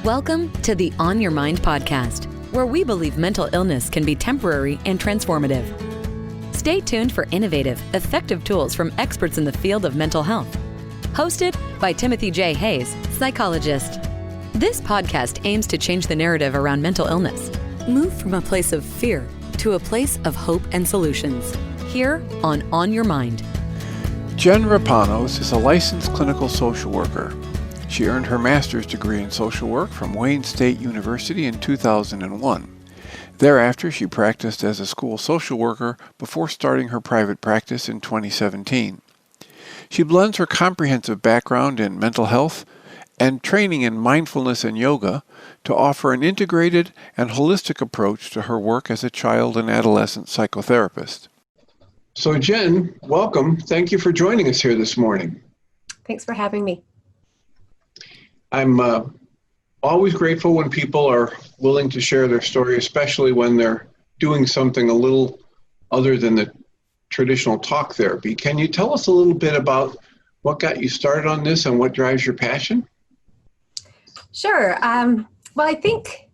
Welcome to the On Your Mind podcast, where we believe mental illness can be temporary and transformative. Stay tuned for innovative, effective tools from experts in the field of mental health. Hosted by Timothy J. Hayes, psychologist. This podcast aims to change the narrative around mental illness. Move from a place of fear to a place of hope and solutions. Here on Your Mind. Jen Rapanos is a licensed clinical social worker. She earned her master's degree in social work from Wayne State University in 2001. Thereafter, she practiced as a school social worker before starting her private practice in 2017. She blends her comprehensive background in mental health and training in mindfulness and yoga to offer an integrated and holistic approach to her work as a child and adolescent psychotherapist. So Jen, welcome. Thank you for joining us here this morning. Thanks for having me. I'm always grateful when people are willing to share their story, especially when they're doing something a little other than the traditional talk therapy. Can you tell us a little bit about what got you started on this and what drives your passion? Sure. Well, I think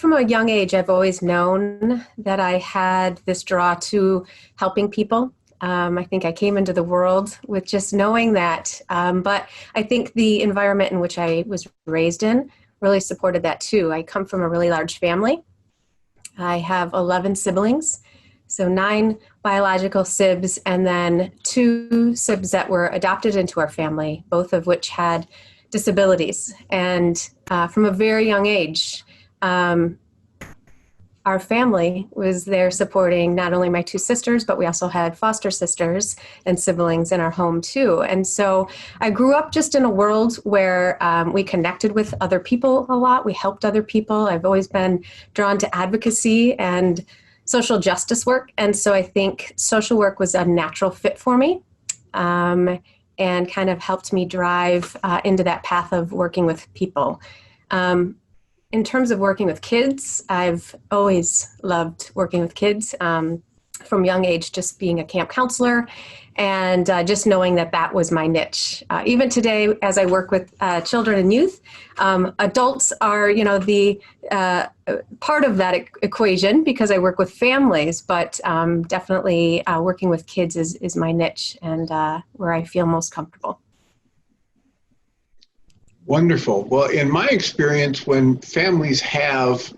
from a young age, I've always known that I had this draw to helping people. I think I came into the world with just knowing that. But I think the environment in which I was raised in really supported that too. I come from a really large family. I have 11 siblings, so 9 biological sibs, and then 2 sibs that were adopted into our family, both of which had disabilities. And from a very young age, our family was there supporting not only my 2 sisters, but we also had foster sisters and siblings in our home too. And so I grew up just in a world where we connected with other people a lot. We helped other people. I've always been drawn to advocacy and social justice work. And so I think social work was a natural fit for me and kind of helped me drive into that path of working with people. In terms of working with kids, I've always loved working with kids from young age, just being a camp counselor and just knowing that that was my niche. Even today, as I work with children and youth, adults are, the part of that equation because I work with families, but definitely working with kids is my niche and where I feel most comfortable. Wonderful. Well, in my experience, when families have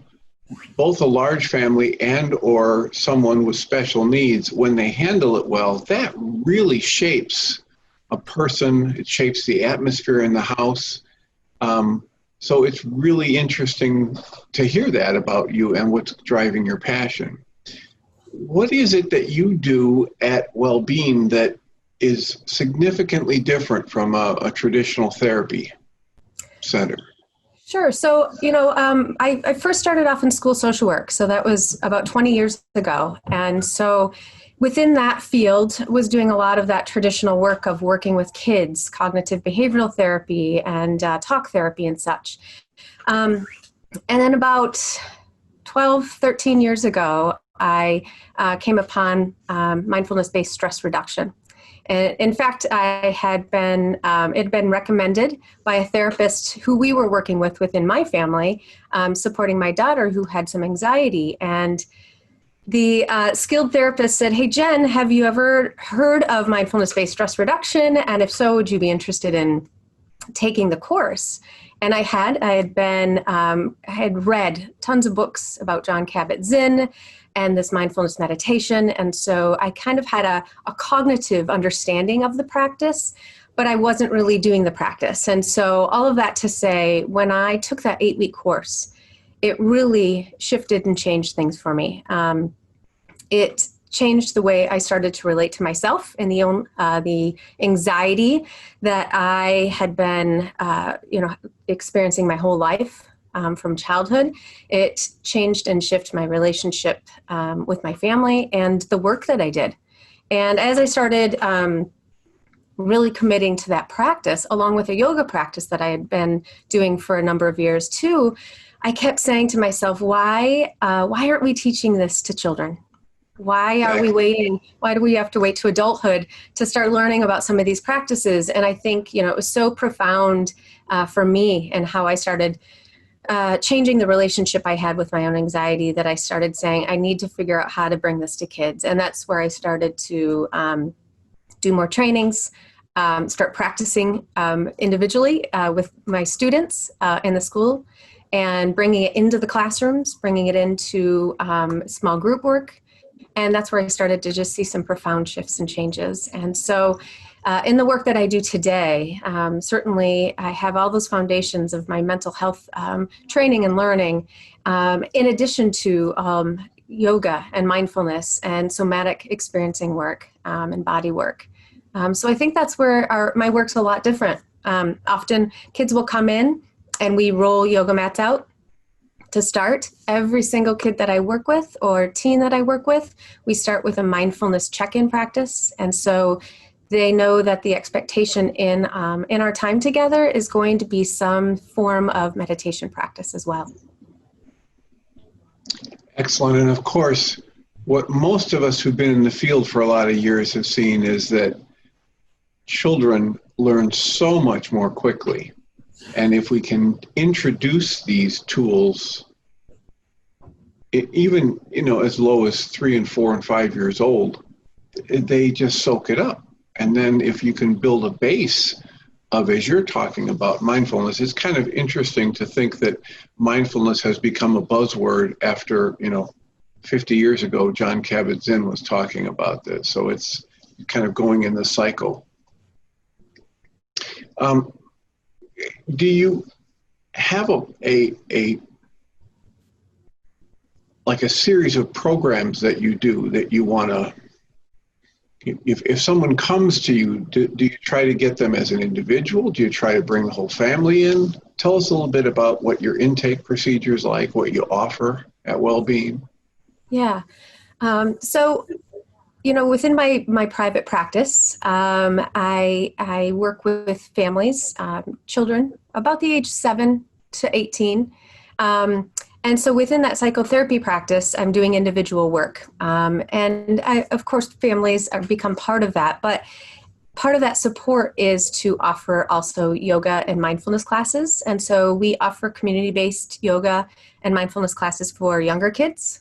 both a large family and or someone with special needs, when they handle it well, that really shapes a person. It shapes the atmosphere in the house. So it's really interesting to hear that about you and what's driving your passion. What is it that you do at Wellbeing that is significantly different from a traditional therapy center? Sure. So, I first started off in school social work. So that was about 20 years ago. And so within that field was doing a lot of that traditional work of working with kids, cognitive behavioral therapy and talk therapy and such. And then about 12, 13 years ago, I came upon mindfulness-based stress reduction. In fact, I had been, it had been recommended by a therapist who we were working with within my family, supporting my daughter who had some anxiety. And the skilled therapist said, "Hey, Jen, have you ever heard of mindfulness-based stress reduction? And if so, would you be interested in taking the course?" And I had read tons of books about Jon Kabat-Zinn and this mindfulness meditation. And so I kind of had a cognitive understanding of the practice, but I wasn't really doing the practice. And so all of that to say, when I took that 8-week course, it really shifted and changed things for me. It changed the way I started to relate to myself and the anxiety that I had been, experiencing my whole life. From childhood. It changed and shifted my relationship with my family and the work that I did. And as I started really committing to that practice, along with a yoga practice that I had been doing for a number of years too, I kept saying to myself, why aren't we teaching this to children? Why are we waiting? Why do we have to wait to adulthood to start learning about some of these practices? And I think, it was so profound for me and how I started changing the relationship I had with my own anxiety, that I started saying, I need to figure out how to bring this to kids. And that's where I started to do more trainings, start practicing individually with my students in the school, and bringing it into the classrooms, bringing it into small group work. And that's where I started to just see some profound shifts and changes. And so in the work that I do today, certainly I have all those foundations of my mental health training and learning, in addition to yoga and mindfulness and somatic experiencing work and body work. So I think that's where my work's a lot different. Often kids will come in and we roll yoga mats out to start. Every single kid that I work with or teen that I work with, we start with a mindfulness check-in practice. And so they know that the expectation in our time together is going to be some form of meditation practice as well. Excellent. And of course, what most of us who've been in the field for a lot of years have seen is that children learn so much more quickly. And if we can introduce these tools, even, as low as 3 and 4 and 5 years old, they just soak it up. And then if you can build a base of, as you're talking about, mindfulness, it's kind of interesting to think that mindfulness has become a buzzword after, 50 years ago, John Kabat-Zinn was talking about this. So it's kind of going in the cycle. Do you have a series of programs that you do that you want to, if someone comes to you, do you try to get them as an individual? Do you try to bring the whole family in? Tell us a little bit about what your intake procedure is like, what you offer at Wellbeing. Yeah. So, within my private practice, I work with families, children about the age 7 to 18. And so within that psychotherapy practice, I'm doing individual work. And of course, families become part of that. But part of that support is to offer also yoga and mindfulness classes. And so we offer community-based yoga and mindfulness classes for younger kids.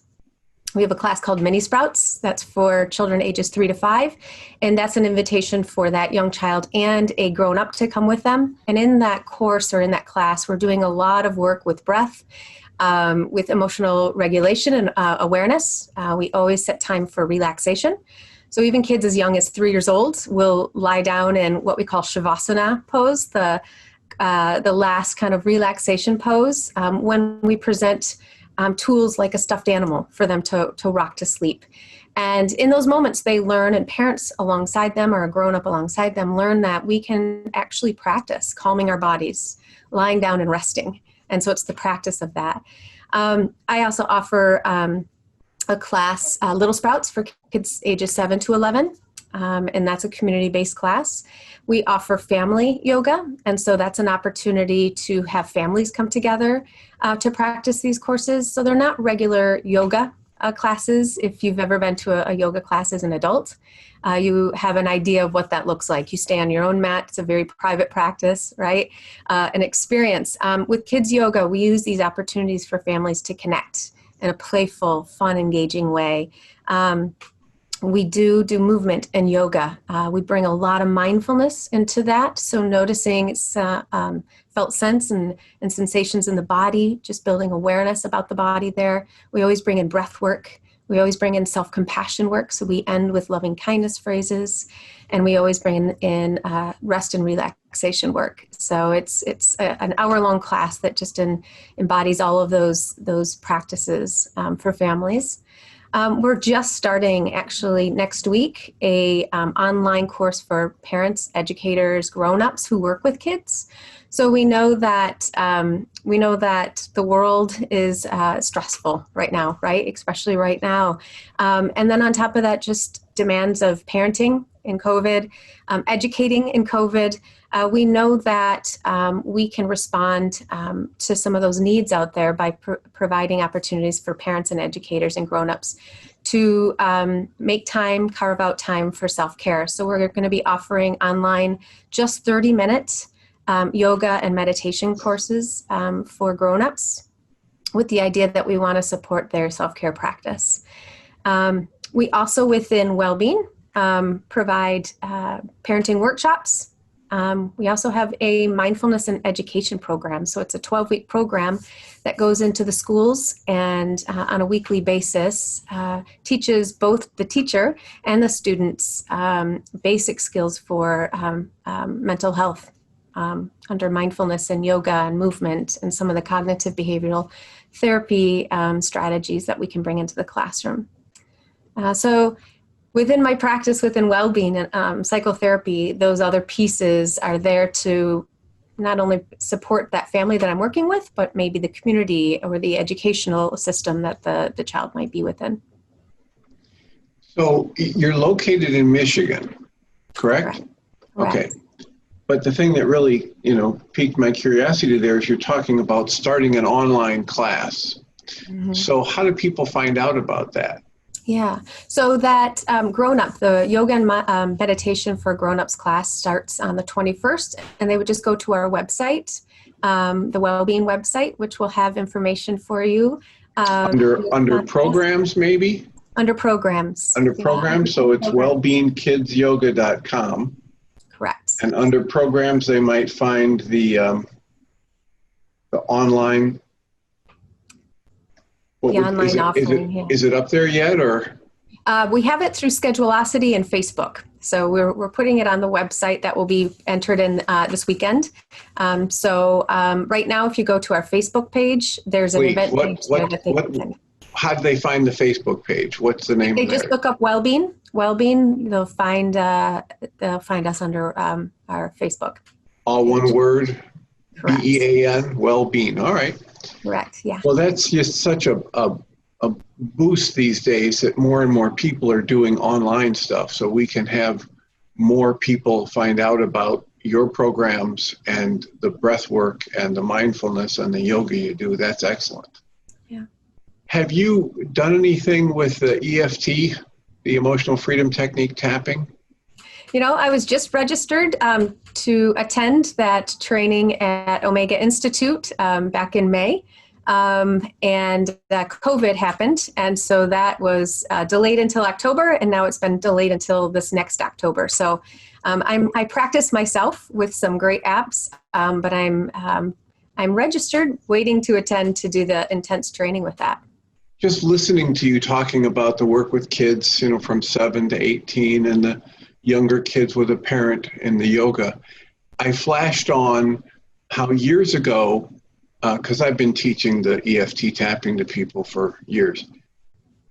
We have a class called Mini Sprouts. That's for children ages 3 to 5. And that's an invitation for that young child and a grown-up to come with them. And in that course or in that class, we're doing a lot of work with breath, with emotional regulation and awareness. We always set time for relaxation. So even kids as young as 3 years old will lie down in what we call Shavasana pose, the last kind of relaxation pose, when we present tools like a stuffed animal for them to rock to sleep. And in those moments, they learn, and parents alongside them or a grown-up alongside them learn that we can actually practice calming our bodies, lying down and resting. And so it's the practice of that. I also offer a class, Little Sprouts, for kids ages 7 to 11. And that's a community-based class. We offer family yoga, and so that's an opportunity to have families come together to practice these courses. So they're not regular yoga classes. If you've ever been to a yoga class as an adult, you have an idea of what that looks like. You stay on your own mat. It's a very private practice, right? An experience. With kids yoga, we use these opportunities for families to connect in a playful, fun, engaging way. We do movement and yoga. We bring a lot of mindfulness into that. So noticing felt sense and sensations in the body, just building awareness about the body there. We always bring in breath work. We always bring in self-compassion work. So we end with loving kindness phrases. And we always bring in rest and relaxation work. So it's an hour-long class that just embodies all of those practices for families. We're just starting, actually, next week, a online course for parents, educators, grown-ups who work with kids. So we know that the world is stressful right now, right? Especially right now. And then on top of that, just demands of parenting in COVID, educating in COVID. We know that we can respond to some of those needs out there by providing opportunities for parents and educators and grown-ups to carve out time for self-care. So we're going to be offering online just 30-minute yoga and meditation courses for grown-ups, with the idea that we want to support their self-care practice. We also, within Wellbeing, provide parenting workshops. We also have a mindfulness and education program. So it's a 12-week program that goes into the schools and on a weekly basis teaches both the teacher and the students basic skills for mental health under mindfulness and yoga and movement and some of the cognitive behavioral therapy strategies that we can bring into the classroom. So within my practice, within Wellbeing and psychotherapy, those other pieces are there to not only support that family that I'm working with, but maybe the community or the educational system that the child might be within. So you're located in Michigan, correct? Correct. Okay. But the thing that really, piqued my curiosity there is you're talking about starting an online class. Mm-hmm. So how do people find out about that? Yeah, so that grown-up, the yoga and meditation for grown-ups class starts on the 21st, and they would just go to our website, the Wellbeing website, which will have information for you. Under programs, maybe? Under programs. Under programs, so it's wellbeingkidsyoga.com. Correct. And under programs, they might find the online. Online offering. Is it up there yet, or? We have it through Schedulosity and Facebook. So we're putting it on the website that will be entered in this weekend. So right now, if you go to our Facebook page, there's an event page there that they can. How do they find the Facebook page? What's the name? They just look up Wellbeing. Wellbeing. They'll find us under our Facebook. All one word. Correct. BEAN. Wellbeing. All right. Correct. Yeah. Well, that's just such a boost these days that more and more people are doing online stuff, so we can have more people find out about your programs and the breath work and the mindfulness and the yoga you do. That's excellent. Yeah. Have you done anything with the EFT, the Emotional Freedom Technique tapping? I was just registered to attend that training at Omega Institute back in May. And COVID happened. And so that was delayed until October. And now it's been delayed until this next October. So I practice myself with some great apps, but I'm registered, waiting to attend to do the intense training with that. Just listening to you talking about the work with kids, from 7 to 18 and the younger kids with a parent in the yoga, I flashed on how years ago, because I've been teaching the EFT tapping to people for years,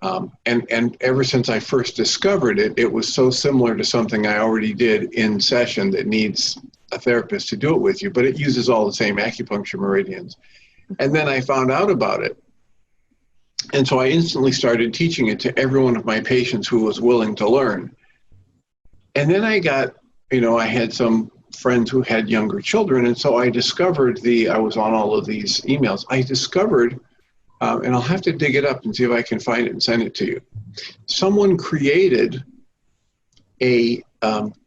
and ever since I first discovered it, it was so similar to something I already did in session that needs a therapist to do it with you, but it uses all the same acupuncture meridians. And then I found out about it. And so I instantly started teaching it to every one of my patients who was willing to learn. And then I got, I had some friends who had younger children, and so I discovered I was on all of these emails. I discovered, and I'll have to dig it up and see if I can find it and send it to you. Someone created a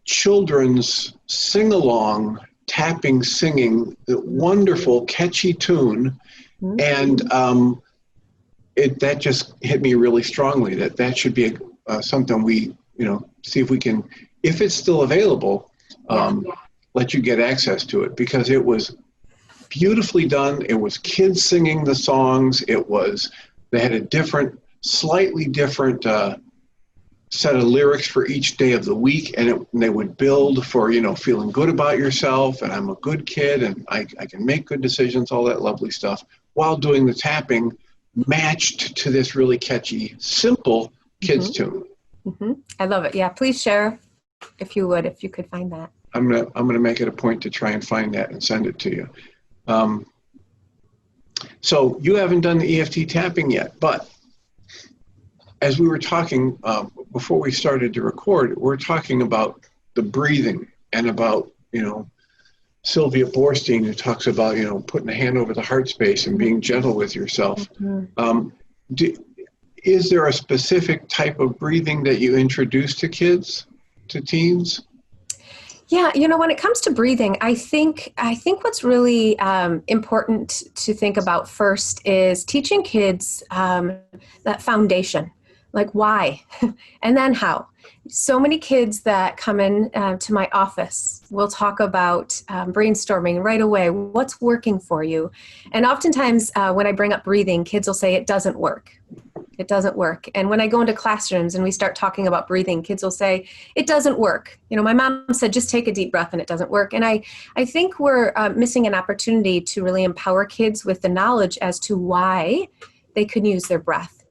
children's sing-along, tapping, singing, wonderful, catchy tune, and that just hit me really strongly that should be something we, see if we can, if it's still available, let you get access to it, because it was beautifully done. It was kids singing the songs. They had a slightly different set of lyrics for each day of the week, and they would build for, feeling good about yourself, and I'm a good kid, and I can make good decisions, all that lovely stuff, while doing the tapping matched to this really catchy, simple kids tune. Mm-hmm. I love it. Yeah, please share if you could find that. I'm gonna make it a point to try and find that and send it to you. So you haven't done the EFT tapping yet, but as we were talking before we started to record, we're talking about the breathing and about, Sylvia Boorstein, who talks about, putting a hand over the heart space and being gentle with yourself. is there a specific type of breathing that you introduce to kids, to teens? Yeah, when it comes to breathing, I think what's really important to think about first is teaching kids that foundation, like why, and then how. So many kids that come in to my office will talk about brainstorming right away. What's working for you? And oftentimes when I bring up breathing, kids will say it doesn't work. It doesn't work. And when I go into classrooms and we start talking about breathing, kids will say, it doesn't work. My mom said, just take a deep breath and it doesn't work. And I think we're missing an opportunity to really empower kids with the knowledge as to why they could use their breath.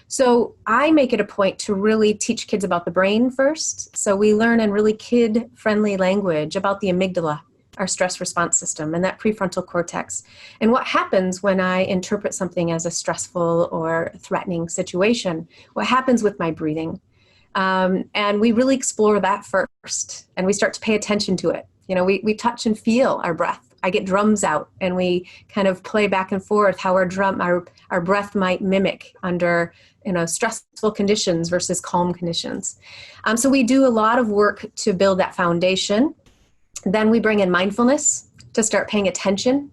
So I make it a point to really teach kids about the brain first. So we learn in really kid-friendly language about the amygdala, our stress response system, and that prefrontal cortex, and what happens when I interpret something as a stressful or threatening situation, what happens with my breathing. And we really explore that first, and we start to pay attention to it. We touch and feel our breath. I get drums out, and we kind of play back and forth how our breath might mimic under stressful conditions versus calm conditions. So we do a lot of work to build that foundation. Then we bring in mindfulness to start paying attention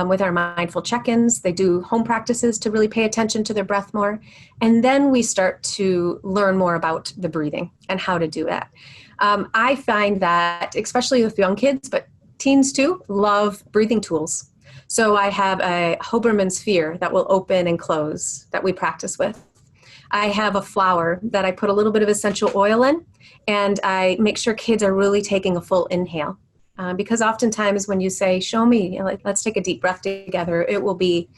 with our mindful check-ins. They do home practices to really pay attention to their breath more. And then we start to learn more about the breathing and how to do that. I find that, especially with young kids, but teens too, love breathing tools. So I have a Hoberman sphere that will open and close that we practice with. I have a flower that I put a little bit of essential oil in, and I make sure kids are really taking a full inhale. Because oftentimes when you say, show me, let's take a deep breath together, it will be.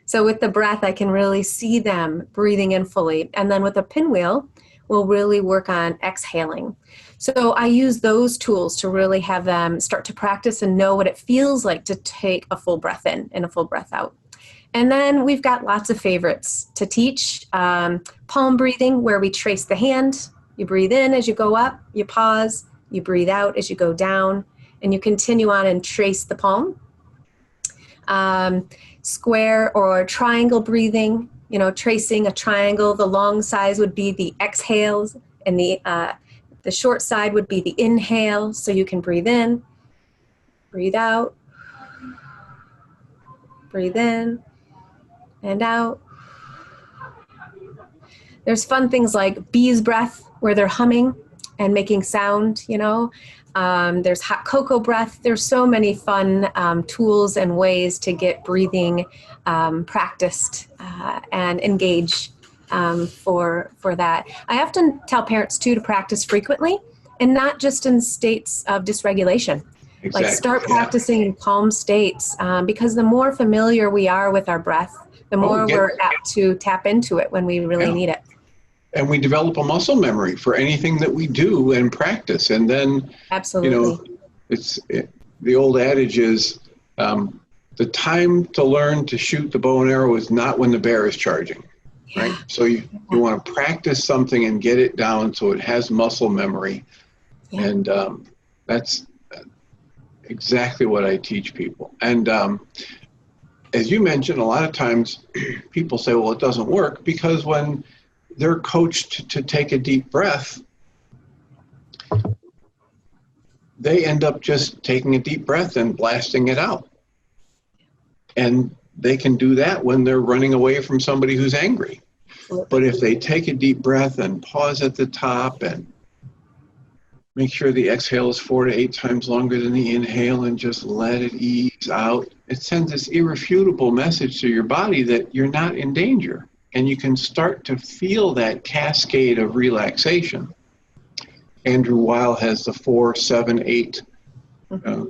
So with the breath, I can really see them breathing in fully. And then with a pinwheel, we'll really work on exhaling. So I use those tools to really have them start to practice and know what it feels like to take a full breath in and a full breath out. And then we've got lots of favorites to teach. Palm breathing, where we trace the hand. You breathe in as you go up, you pause, you breathe out as you go down, and you continue on and trace the palm. Square or triangle breathing, tracing a triangle. The long size would be the exhales, and the short side would be the inhale. So you can breathe in, breathe out, breathe in, and out. There's fun things like bees breath, where they're humming and making sound, There's hot cocoa breath. There's so many fun tools and ways to get breathing practiced and engaged for that. I often tell parents too to practice frequently and not just in states of dysregulation. Exactly. Like start practicing in calm states because the more familiar we are with our breath, the more we're apt to tap into it when we really need it. And we develop a muscle memory for anything that we do and practice. And then, absolutely, the old adage is the time to learn to shoot the bow and arrow is not when the bear is charging, right? So you want to practice something and get it down so it has muscle memory. Yeah. And that's exactly what I teach people. And as you mentioned, a lot of times people say, well, it doesn't work because when they're coached to take a deep breath, they end up just taking a deep breath and blasting it out. And they can do that when they're running away from somebody who's angry. But if they take a deep breath and pause at the top and make sure the exhale is 4 to 8 times longer than the inhale and just let it ease out, it sends this irrefutable message to your body that you're not in danger. And you can start to feel that cascade of relaxation. Andrew Weil has the 4, 7, 8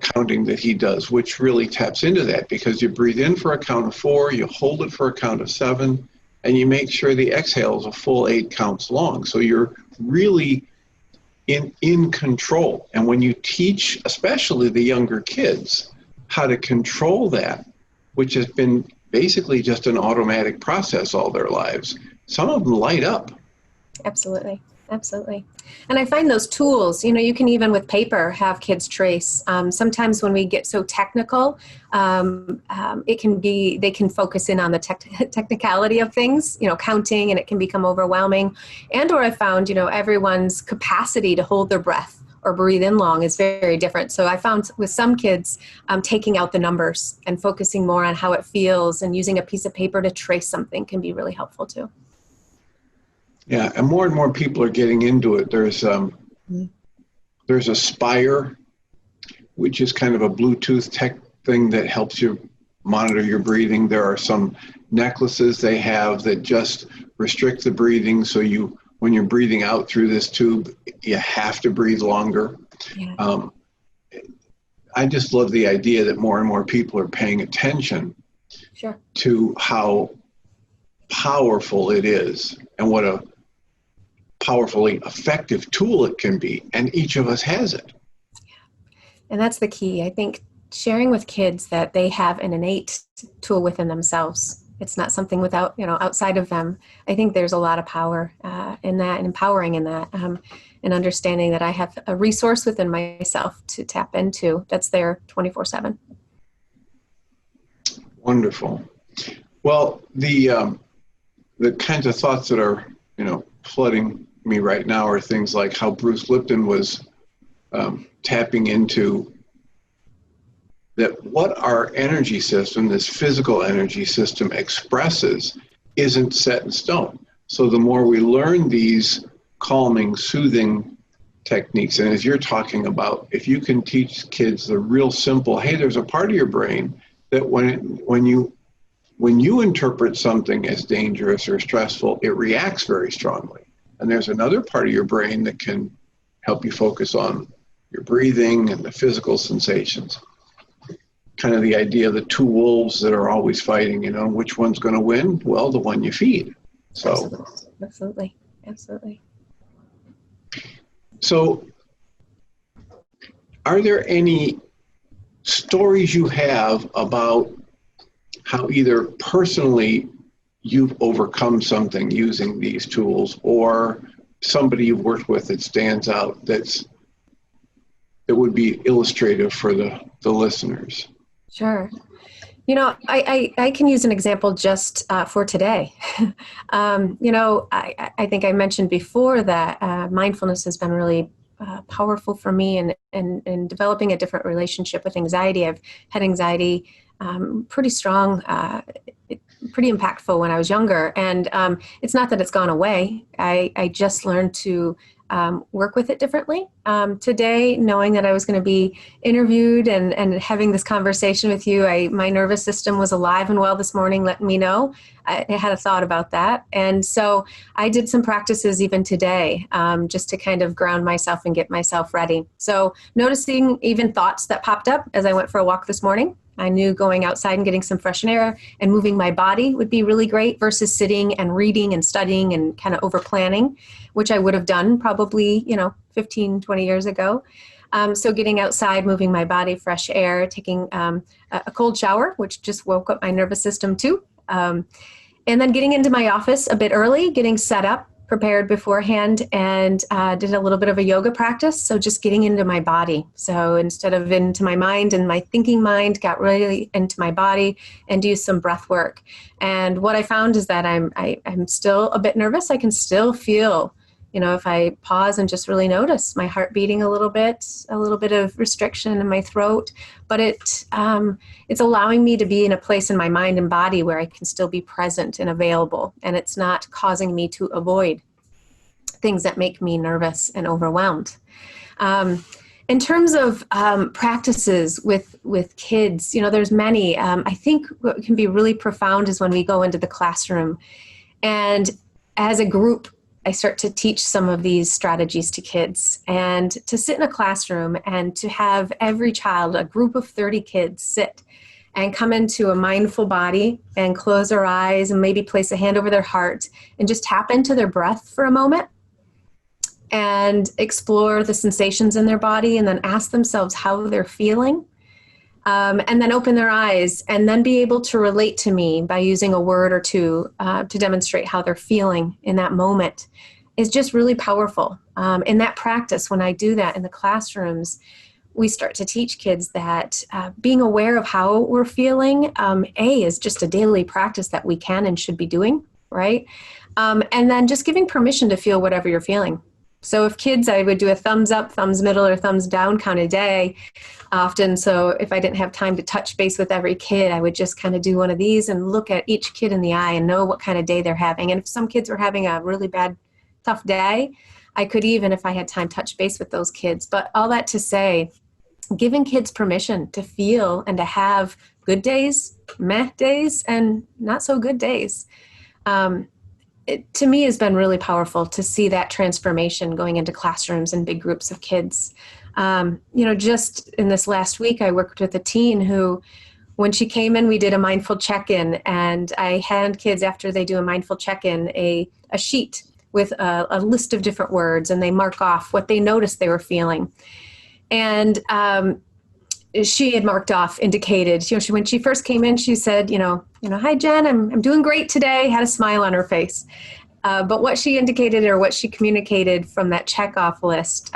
counting that he does, which really taps into that because you breathe in for a count of 4, you hold it for a count of 7, and you make sure the exhale is a full 8 counts long. So you're really in control. And when you teach, especially the younger kids, how to control that, which has been basically just an automatic process all their lives, some of them light up. Absolutely. Absolutely. And I find those tools, you can even with paper have kids trace. Sometimes when we get so technical, they can focus in on the technicality of things, counting, and it can become overwhelming. Or I found, everyone's capacity to hold their breath or breathe in long is very different. So I found with some kids, taking out the numbers and focusing more on how it feels and using a piece of paper to trace something can be really helpful too. Yeah, and more people are getting into it. There's Aspire, which is kind of a Bluetooth tech thing that helps you monitor your breathing. There are some necklaces they have that just restrict the breathing, so when you're breathing out through this tube, you have to breathe longer. Yeah. I just love the idea that more and more people are paying attention to how powerful it is and what a powerfully effective tool it can be, and each of us has it. And that's the key. I think sharing with kids that they have an innate tool within themselves. It's not something without, outside of them. I think there's a lot of power in that, and empowering in that, and understanding that I have a resource within myself to tap into that's there 24/7. Wonderful. Well, the kinds of thoughts that are, flooding me right now are things like how Bruce Lipton was tapping into that what our energy system, this physical energy system, expresses isn't set in stone. So the more we learn these calming, soothing techniques, and as you're talking about, if you can teach kids the real simple, hey, there's a part of your brain that when you interpret something as dangerous or stressful, it reacts very strongly. And there's another part of your brain that can help you focus on your breathing and the physical sensations. Kind of the idea of the two wolves that are always fighting, which one's going to win? Well, the one you feed. So Absolutely. So are there any stories you have about how either personally you've overcome something using these tools, or somebody you've worked with that stands out that would be illustrative for the listeners? Sure. I can use an example just for today. I think I mentioned before that mindfulness has been really powerful for me in developing a different relationship with anxiety. I've had anxiety pretty strong, pretty impactful when I was younger. And it's not that it's gone away. I just learned to work with it differently. Today, knowing that I was going to be interviewed and having this conversation with you, my nervous system was alive and well this morning, letting me know. I had a thought about that. And so I did some practices even today, just to kind of ground myself and get myself ready. So noticing even thoughts that popped up as I went for a walk this morning. I knew going outside and getting some fresh air and moving my body would be really great versus sitting and reading and studying and kind of over planning, which I would have done probably, 15, 20 years ago. So getting outside, moving my body, fresh air, taking a cold shower, which just woke up my nervous system too. And then getting into my office a bit early, getting set up, prepared beforehand, and did a little bit of a yoga practice. So just getting into my body. So instead of into my mind and my thinking mind, got really into my body and do some breath work. And what I found is that I'm still a bit nervous. I can still feel, if I pause and just really notice my heart beating a little bit of restriction in my throat, but it's allowing me to be in a place in my mind and body where I can still be present and available. And it's not causing me to avoid things that make me nervous and overwhelmed. In terms of practices with kids, there's many. I think what can be really profound is when we go into the classroom, and as a group, I start to teach some of these strategies to kids, and to sit in a classroom and to have every child, a group of 30 kids, sit and come into a mindful body and close their eyes and maybe place a hand over their heart and just tap into their breath for a moment and explore the sensations in their body, and then ask themselves how they're feeling. And then open their eyes and then be able to relate to me by using a word or two to demonstrate how they're feeling in that moment. is just really powerful. In that practice, when I do that in the classrooms, we start to teach kids that being aware of how we're feeling, is just a daily practice that we can and should be doing, right? And then just giving permission to feel whatever you're feeling. So if kids, I would do a thumbs up, thumbs middle, or thumbs down kind of day often. So if I didn't have time to touch base with every kid, I would just kind of do one of these and look at each kid in the eye and know what kind of day they're having. And if some kids were having a really bad, tough day, I could even, if I had time, touch base with those kids. But all that to say, giving kids permission to feel and to have good days, meh days, and not so good days. It, to me, has been really powerful to see that transformation going into classrooms and big groups of kids. Just in this last week, I worked with a teen who, when she came in, we did a mindful check-in, and I hand kids, after they do a mindful check-in, a sheet with a list of different words, and they mark off what they noticed they were feeling. And she had marked off, indicated, when she first came in, she said, hi, Jen, I'm doing great today, had a smile on her face. But what she indicated, or what she communicated from that checkoff list,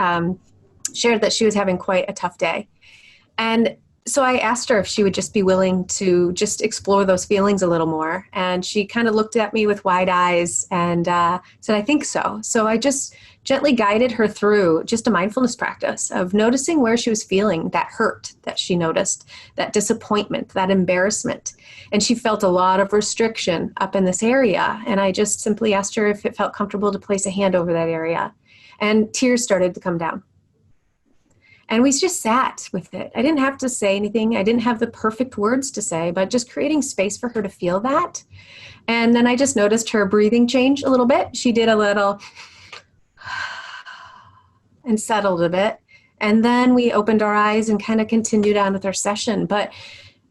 shared that she was having quite a tough day. And so I asked her if she would just be willing to just explore those feelings a little more. And she kind of looked at me with wide eyes and said, I think so. So I just gently guided her through just a mindfulness practice of noticing where she was feeling that hurt that she noticed, that disappointment, that embarrassment. And she felt a lot of restriction up in this area. And I just simply asked her if it felt comfortable to place a hand over that area. And tears started to come down. And we just sat with it. I didn't have to say anything. I didn't have the perfect words to say, but just creating space for her to feel that. And then I just noticed her breathing change a little bit. She did a little and settled a bit. And then we opened our eyes and kind of continued on with our session. But,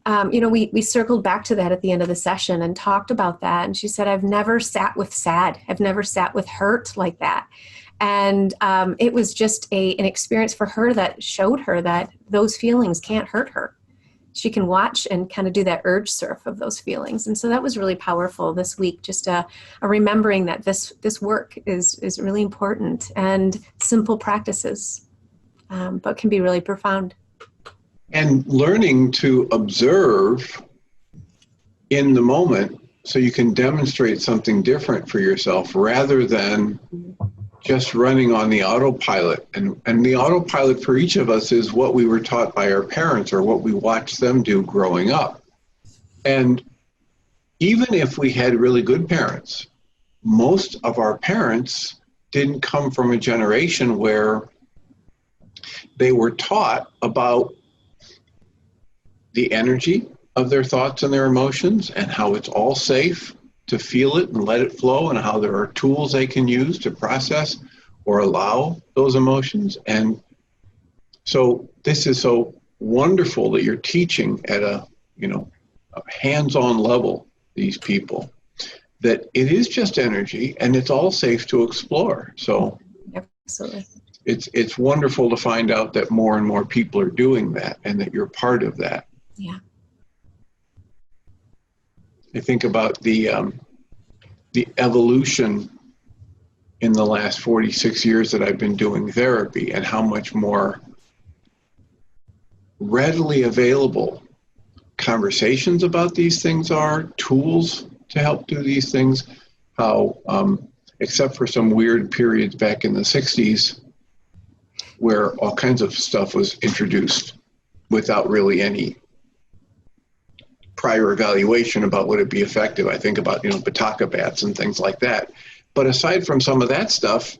we circled back to that at the end of the session and talked about that. And she said, I've never sat with sad. I've never sat with hurt like that. And it was just an experience for her that showed her that those feelings can't hurt her. She can watch and kind of do that urge surf of those feelings. And so that was really powerful this week, just a remembering that this work is really important and simple practices, but can be really profound. And learning to observe in the moment so you can demonstrate something different for yourself rather than just running on the autopilot. And the autopilot for each of us is what we were taught by our parents or what we watched them do growing up. And even if we had really good parents, most of our parents didn't come from a generation where they were taught about the energy of their thoughts and their emotions and how it's all safe to feel it and let it flow, and how there are tools they can use to process or allow those emotions. And so this is so wonderful that you're teaching at a hands-on level, these people, that it is just energy and it's all safe to explore. So absolutely, it's wonderful to find out that more and more people are doing that and that you're part of that. Yeah. I think about the evolution in the last 46 years that I've been doing therapy and how much more readily available conversations about these things are, tools to help do these things, how, except for some weird periods back in the 60s where all kinds of stuff was introduced without really any prior evaluation about would it be effective. I think about, Bataka bats and things like that. But aside from some of that stuff,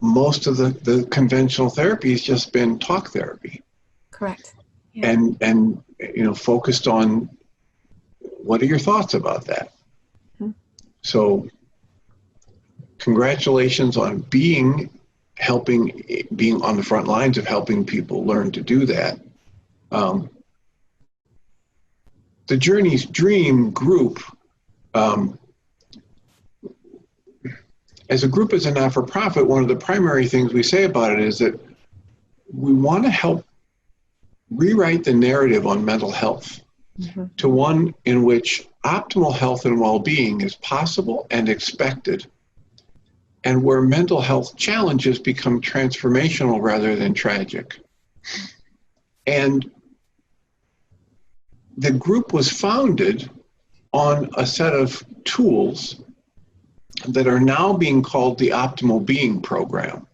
most of the conventional therapy has just been talk therapy. Correct. Yeah. And focused on what are your thoughts about that? Mm-hmm. So congratulations on being on the front lines of helping people learn to do that. The Journey's Dream group, as a group, as a not-for-profit, one of the primary things we say about it is that we want to help rewrite the narrative on mental health to one in which optimal health and well-being is possible and expected and where mental health challenges become transformational rather than tragic. And the group was founded on a set of tools that are now being called the Optimal Being Program.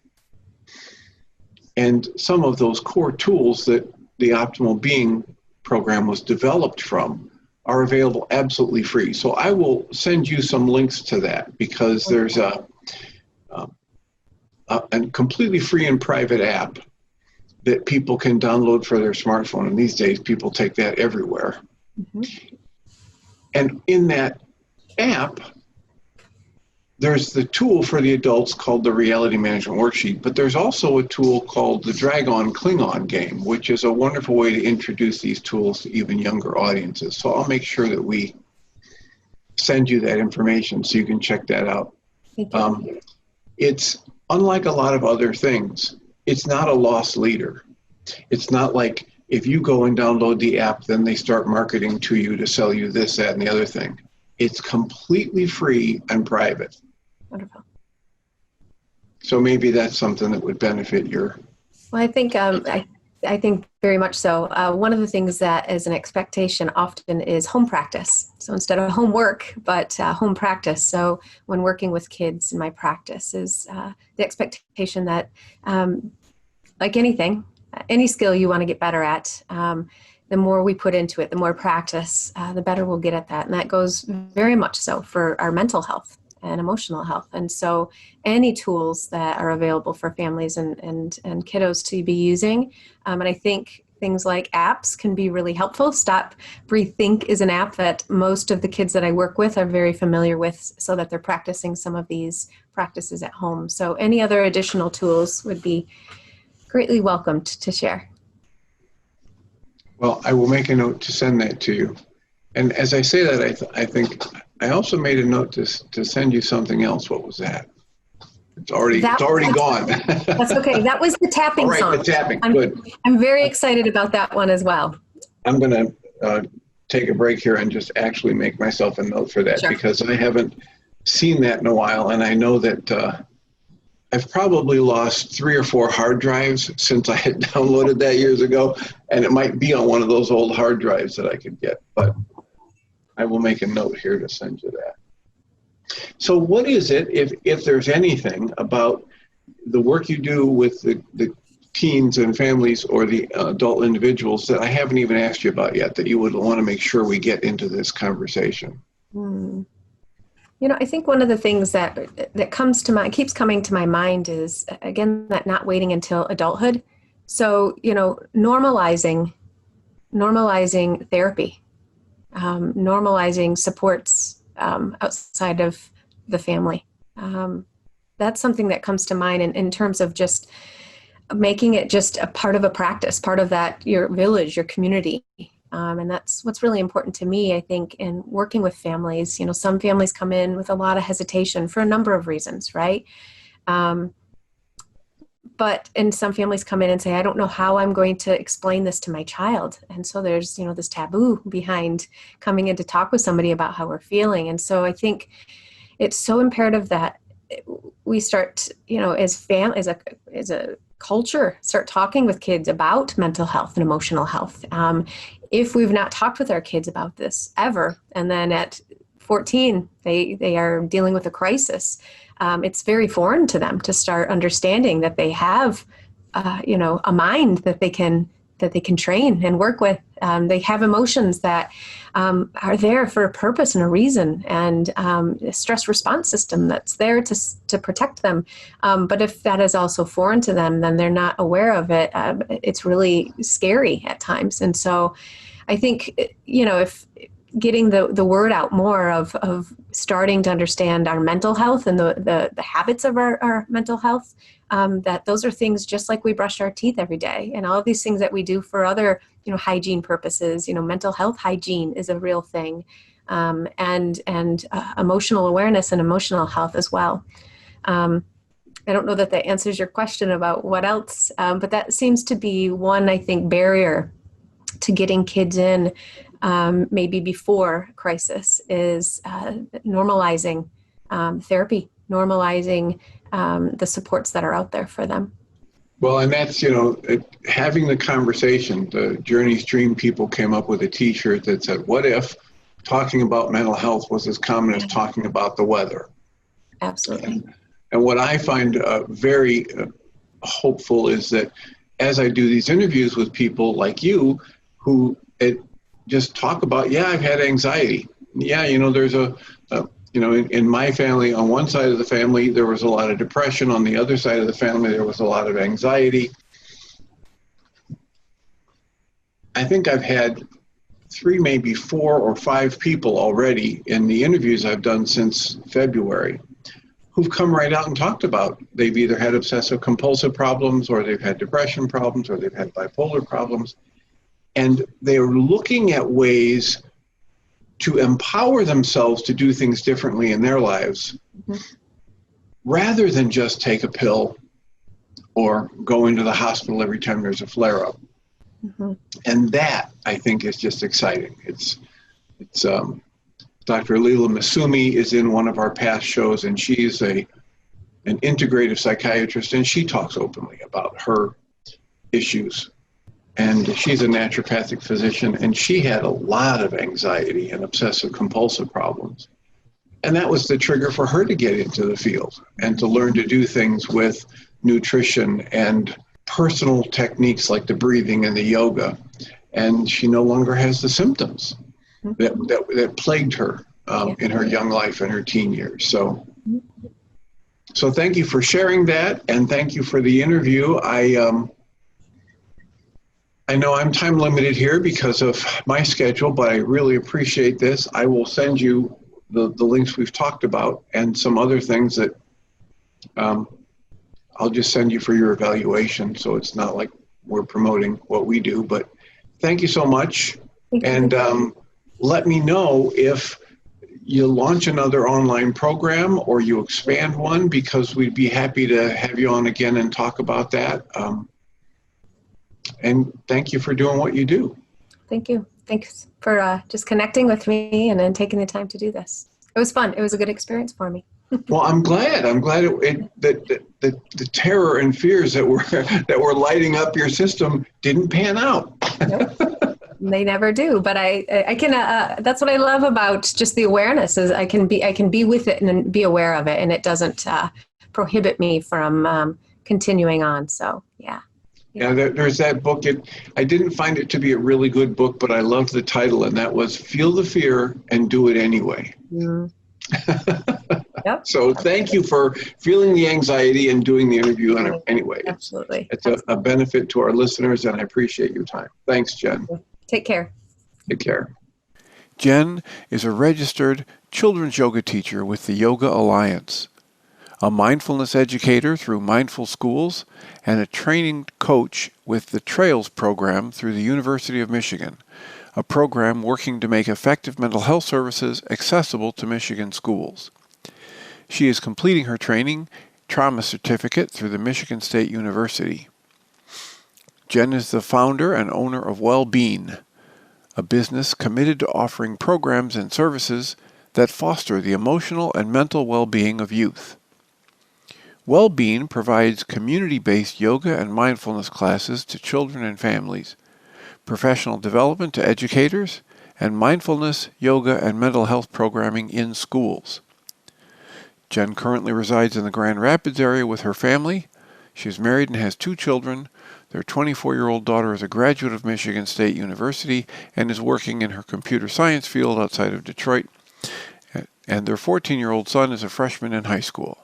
And some of those core tools that the Optimal Being Program was developed from are available absolutely free. So I will send you some links to that, because there's a completely free and private app that people can download for their smartphone. And these days, people take that everywhere. Mm-hmm. And in that app, there's the tool for the adults called the Reality Management Worksheet, but there's also a tool called the Drag-On Kling-On game, which is a wonderful way to introduce these tools to even younger audiences. So I'll make sure that we send you that information so you can check that out. It's unlike a lot of other things. It's not a lost leader. It's not like if you go and download the app, then they start marketing to you to sell you this, that, and the other thing. It's completely free and private. Wonderful. So maybe that's something that would benefit your... Well, I think I think very much so. One of the things that is an expectation often is home practice. So instead of homework, but home practice. So when working with kids in my practice is the expectation that, like anything, any skill you want to get better at, the more we put into it, the more practice, the better we'll get at that. And that goes very much so for our mental health and emotional health. And so any tools that are available for families and kiddos to be using. And I think things like apps can be really helpful. Stop, Breathe, Think is an app that most of the kids that I work with are very familiar with, so that they're practicing some of these practices at home. So any other additional tools would be greatly welcomed to share. Well, I will make a note to send that to you. And as I say that, I think I also made a note to send you something else. What was that? It's already gone. That's okay. That was the tapping All right, song. the tapping. Good. I'm very excited about that one as well. I'm going to take a break here and just actually make myself a note for that, because I haven't seen that in a while, and I know that I've probably lost 3 or 4 hard drives since I had downloaded that years ago, and it might be on one of those old hard drives that I could get, but I will make a note here to send you that. So what is it, if there's anything about the work you do with the teens and families or the adult individuals that I haven't even asked you about yet, that you would want to make sure we get into this conversation? You know, I think one of the things that comes to mind, keeps coming to my mind is, again, that not waiting until adulthood. So, you know, normalizing therapy, normalizing supports outside of the family. That's something that comes to mind in terms of just making it just a part of a practice, part of that, your village, your community. And that's what's really important to me, I think, in working with families. You know, some families come in with a lot of hesitation for a number of reasons, right? But some families come in and say, I don't know how I'm going to explain this to my child. And so there's, you know, this taboo behind coming in to talk with somebody about how we're feeling. And so I think it's so imperative that we start, you know, as a culture, start talking with kids about mental health and emotional health. If we've not talked with our kids about this ever, and then at 14, they are dealing with a crisis, it's very foreign to them to start understanding that they have, you know, a mind that they can train and work with. They have emotions that are there for a purpose and a reason, and a stress response system that's there to protect them. But if that is also foreign to them, then they're not aware of it. It's really scary at times. And so I think, you know, if getting the word out more of starting to understand our mental health and the habits of our mental health, that those are things just like we brush our teeth every day, and all of these things that we do for other, you know, hygiene purposes. You know, mental health hygiene is a real thing, and emotional awareness and emotional health as well. I don't know that answers your question about what else, but that seems to be one, I think, barrier to getting kids in, maybe before crisis, is normalizing therapy normalizing the supports that are out there for them. Well, and that's, having the conversation. The Journey's Dream people came up with a t-shirt that said, what if talking about mental health was as common as talking about the weather? Absolutely. And what I find very hopeful is that as I do these interviews with people like you who just talk about, I've had anxiety. There's in my family, on one side of the family, there was a lot of depression. On the other side of the family, there was a lot of anxiety. I think I've had 3, maybe 4 or 5 people already in the interviews I've done since February who've come right out and talked about they've either had obsessive compulsive problems, or they've had depression problems, or they've had bipolar problems. And they're looking at ways to empower themselves to do things differently in their lives, rather than just take a pill or go into the hospital every time there's a flare-up. And that, I think, is just exciting. It's Dr. Leela Masumi is in one of our past shows, and she's an integrative psychiatrist, and she talks openly about her issues. And she's a naturopathic physician, and she had a lot of anxiety and obsessive compulsive problems. And that was the trigger for her to get into the field and to learn to do things with nutrition and personal techniques like the breathing and the yoga. And she no longer has the symptoms that plagued her in her young life and her teen years. So thank you for sharing that, and thank you for the interview. I know I'm time limited here because of my schedule, but I really appreciate this. I will send you the links we've talked about and some other things that I'll just send you for your evaluation. So it's not like we're promoting what we do, but thank you so much. And let me know if you launch another online program or you expand one, because we'd be happy to have you on again and talk about that. And thank you for doing what you do. Thank you. Thanks for just connecting with me and then taking the time to do this. It was fun. It was a good experience for me. Well, I'm glad that the terror and fears that were lighting up your system didn't pan out. Nope. They never do. But I can. That's what I love about just the awareness, is I can be with it and be aware of it, and it doesn't prohibit me from continuing on. So yeah. Yeah, there's that book. I didn't find it to be a really good book, but I loved the title, and that was "Feel the Fear and Do It Anyway." Yep. So thank you for feeling the anxiety and doing the interview anyway. Absolutely. It's a benefit to our listeners, and I appreciate your time. Thanks, Jen. Take care. Take care. Jen is a registered children's yoga teacher with the Yoga Alliance, a mindfulness educator through Mindful Schools, and a training coach with the Trails program through the University of Michigan, a program working to make effective mental health services accessible to Michigan schools. She is completing her training trauma certificate through the Michigan State University. Jen is the founder and owner of Well-Being, a business committed to offering programs and services that foster the emotional and mental well-being of youth. Well-Being provides community-based yoga and mindfulness classes to children and families, professional development to educators, and mindfulness, yoga, and mental health programming in schools. Jen currently resides in the Grand Rapids area with her family. She is married and has 2 children. Their 24-year-old daughter is a graduate of Michigan State University and is working in her computer science field outside of Detroit. And their 14-year-old son is a freshman in high school.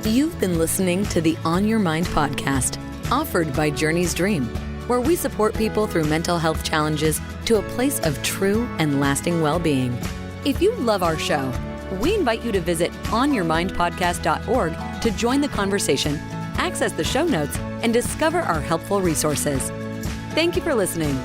You've been listening to the On Your Mind podcast, offered by Journey's Dream, where we support people through mental health challenges to a place of true and lasting well-being. If you love our show, we invite you to visit onyourmindpodcast.org to join the conversation, access the show notes, and discover our helpful resources. Thank you for listening.